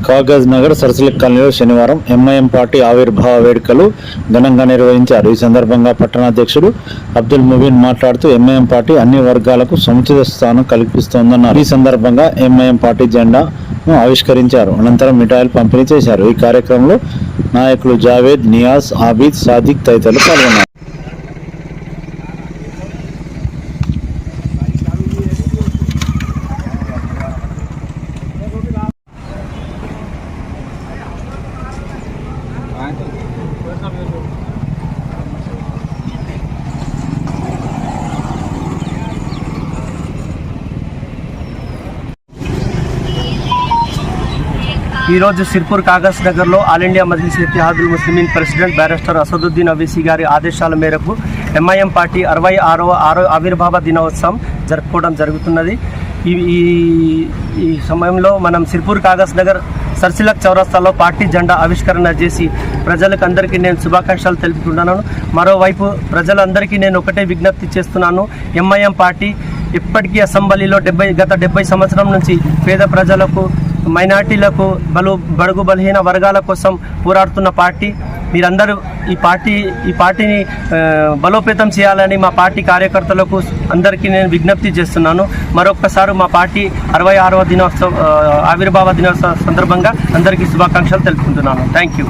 కాగజ్ నగర్ సరసిలక్ కాలనీలో శనివారం MIM party ఆవిర్భావ వేడుకలు ఘనంగా నిర్వహించారు. ఈ సందర్భంగా పట్టణాధ్యక్షుడు అబ్దుల్ ముబీన్ మాట్లాడుతూ ఎంఐఎం పార్టీ అన్ని వర్గాలకు సముచిత స్థానం కల్పిస్తోందన్నారు. ఈ సందర్భంగా ఎంఐఎం పార్టీ జెండాను ఆవిష్కరించారు. అనంతరం మిఠాయిలు పంపిణీ చేశారు. ఈ కార్యక్రమంలో నాయకులు జావేద్, నియాజ్, ఆబిద్, సాదిక్ తదితరులు పాల్గొన్నారు. ఈరోజు సిర్పూర్ కాగజ్ నగర్లో all India Majlis Ittehadul Muslimeen president barrister Asaduddin Owaisi గారి ఆదేశాల మేరకు ఎంఐఎం పార్టీ 66వ ఆవిర్భావ దినోత్సవం జరుపుకోవడం జరుగుతున్నది. ఈ సమయంలో మనం సిర్పూర్ కాగజ్ నగర్ సర్సిలక్ చౌరస్తాలో పార్టీ జెండా ఆవిష్కరణ చేసి ప్రజలకు అందరికీ నేను శుభాకాంక్షలు తెలుపుతున్నాను. మరోవైపు ప్రజలందరికీ నేను ఒకటే విజ్ఞప్తి చేస్తున్నాను. ఎంఐఎం పార్టీ ఇప్పటికీ అసెంబ్లీలో గత 70 సంవత్సరం నుంచి పేద ప్రజలకు, మైనార్టీలకు, బడుగు బలహీన వర్గాల కోసం పోరాడుతున్న పార్టీ. మీరందరూ ఈ పార్టీని బలోపేతం చేయాలని మా పార్టీ కార్యకర్తలకు అందరికీ నేను విజ్ఞప్తి చేస్తున్నాను. మరొక్కసారి మా పార్టీ 66వ ఆవిర్భావ దినోత్సవ సందర్భంగా అందరికీ శుభాకాంక్షలు తెలుపుకుంటున్నాను. Thank you.